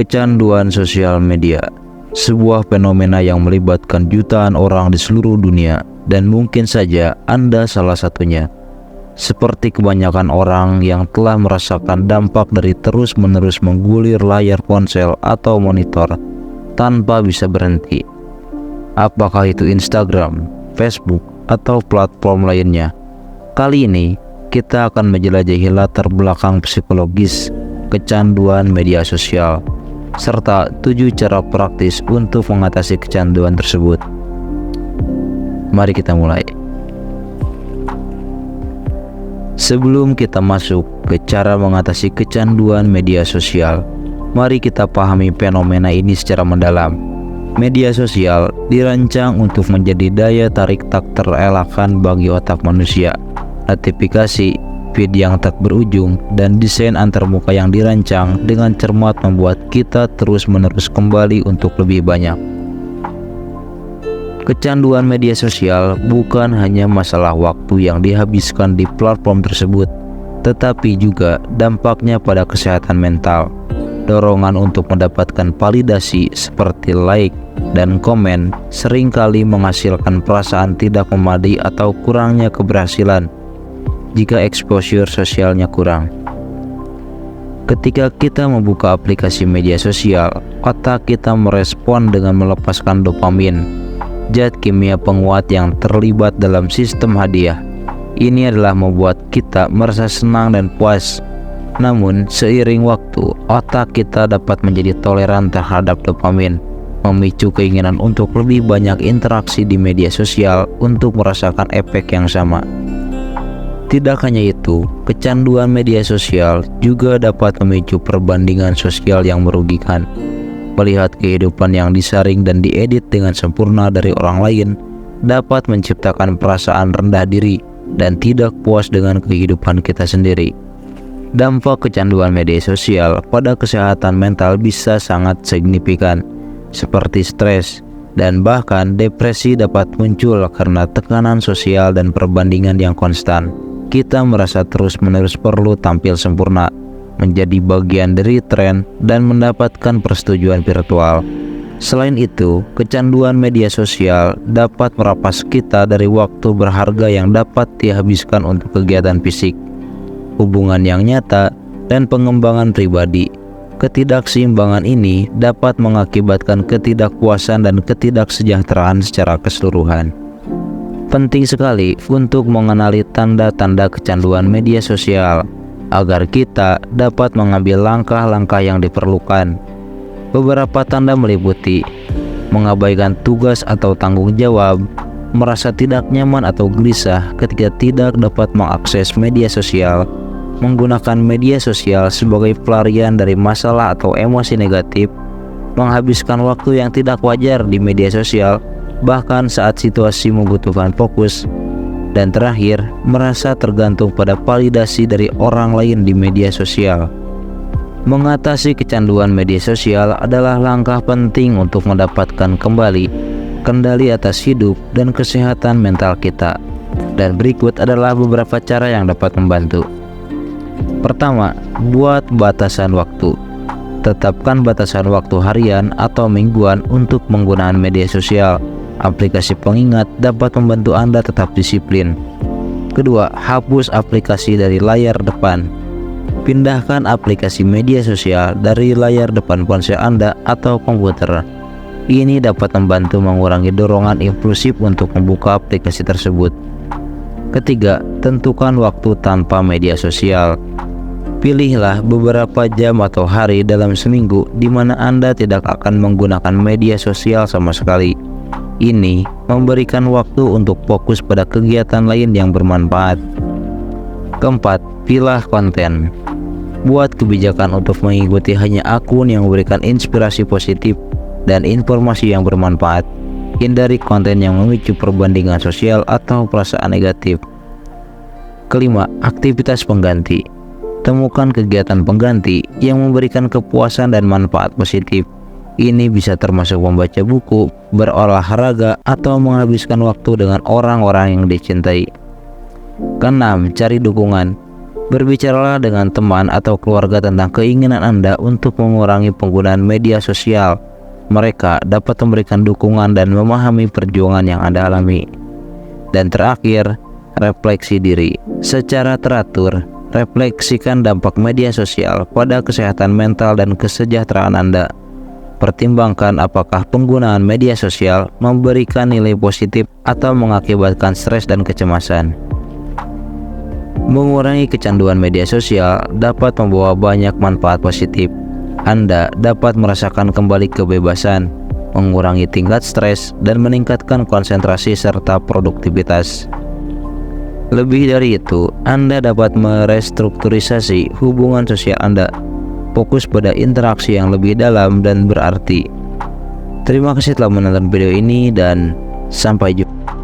Kecanduan sosial media, sebuah fenomena yang melibatkan jutaan orang di seluruh dunia, dan mungkin saja Anda salah satunya. Seperti kebanyakan orang yang telah merasakan dampak dari terus-menerus menggulir layar ponsel atau monitor tanpa bisa berhenti. Apakah itu Instagram, Facebook, atau platform lainnya? Kali ini kita akan menjelajahi latar belakang psikologis kecanduan media sosial, serta 7 cara praktis untuk mengatasi kecanduan tersebut. Mari kita mulai. Sebelum kita masuk ke cara mengatasi kecanduan media sosial, mari kita pahami fenomena ini secara mendalam. Media sosial dirancang untuk menjadi daya tarik tak terelakkan bagi otak manusia. Notifikasi, feed yang tak berujung, dan desain antarmuka yang dirancang dengan cermat membuat kita terus-menerus kembali untuk lebih banyak. Kecanduan media sosial bukan hanya masalah waktu yang dihabiskan di platform tersebut, tetapi juga dampaknya pada kesehatan mental. Dorongan untuk mendapatkan validasi seperti like dan komen seringkali menghasilkan perasaan tidak memadai atau kurangnya keberhasilan jika exposure sosialnya kurang. Ketika kita membuka aplikasi media sosial, otak kita merespon dengan melepaskan dopamin, zat kimia penguat yang terlibat dalam sistem hadiah. Ini adalah membuat kita merasa senang dan puas. Namun, seiring waktu, otak kita dapat menjadi toleran terhadap dopamin, memicu keinginan untuk lebih banyak interaksi di media sosial untuk merasakan efek yang sama. Tidak hanya itu, kecanduan media sosial juga dapat memicu perbandingan sosial yang merugikan. Melihat kehidupan yang disaring dan diedit dengan sempurna dari orang lain dapat menciptakan perasaan rendah diri dan tidak puas dengan kehidupan kita sendiri. Dampak kecanduan media sosial pada kesehatan mental bisa sangat signifikan, seperti stres, dan bahkan depresi dapat muncul karena tekanan sosial dan perbandingan yang konstan. Kita merasa terus-menerus perlu tampil sempurna, menjadi bagian dari tren, dan mendapatkan persetujuan virtual. Selain itu, kecanduan media sosial dapat merampas kita dari waktu berharga yang dapat dihabiskan untuk kegiatan fisik, hubungan yang nyata, dan pengembangan pribadi. Ketidakseimbangan ini dapat mengakibatkan ketidakpuasan dan ketidaksejahteraan secara keseluruhan. Penting sekali untuk mengenali tanda-tanda kecanduan media sosial agar kita dapat mengambil langkah-langkah yang diperlukan. Beberapa tanda meliputi mengabaikan tugas atau tanggung jawab, merasa tidak nyaman atau gelisah ketika tidak dapat mengakses media sosial, menggunakan media sosial sebagai pelarian dari masalah atau emosi negatif, menghabiskan waktu yang tidak wajar di media sosial bahkan saat situasi membutuhkan fokus, dan terakhir, merasa tergantung pada validasi dari orang lain di media sosial. Mengatasi kecanduan media sosial adalah langkah penting untuk mendapatkan kembali kendali atas hidup dan kesehatan mental kita. Dan berikut adalah beberapa cara yang dapat membantu. Pertama, buat batasan waktu. Tetapkan batasan waktu harian atau mingguan untuk penggunaan media sosial. Aplikasi pengingat dapat membantu Anda tetap disiplin. Kedua, hapus aplikasi dari layar depan. Pindahkan aplikasi media sosial dari layar depan ponsel Anda atau komputer. Ini dapat membantu mengurangi dorongan impulsif untuk membuka aplikasi tersebut. Ketiga, tentukan waktu tanpa media sosial. Pilihlah beberapa jam atau hari dalam seminggu di mana Anda tidak akan menggunakan media sosial sama sekali. Ini memberikan waktu untuk fokus pada kegiatan lain yang bermanfaat. Keempat, pilah konten. Buat kebijakan untuk mengikuti hanya akun yang memberikan inspirasi positif dan informasi yang bermanfaat. Hindari konten yang memicu perbandingan sosial atau perasaan negatif. Kelima, aktivitas pengganti. Temukan kegiatan pengganti yang memberikan kepuasan dan manfaat positif. Ini bisa termasuk membaca buku, berolahraga, atau menghabiskan waktu dengan orang-orang yang dicintai. Keenam, cari dukungan. Berbicaralah dengan teman atau keluarga tentang keinginan Anda untuk mengurangi penggunaan media sosial. Mereka dapat memberikan dukungan dan memahami perjuangan yang Anda alami. Dan terakhir, refleksi diri. Secara teratur, refleksikan dampak media sosial pada kesehatan mental dan kesejahteraan Anda. Pertimbangkan apakah penggunaan media sosial memberikan nilai positif atau mengakibatkan stres dan kecemasan. Mengurangi kecanduan media sosial dapat membawa banyak manfaat positif. Anda dapat merasakan kembali kebebasan, mengurangi tingkat stres, dan meningkatkan konsentrasi serta produktivitas. Lebih dari itu, Anda dapat merestrukturisasi hubungan sosial Anda, fokus pada interaksi yang lebih dalam dan berarti. Terima kasih telah menonton video ini dan sampai jumpa.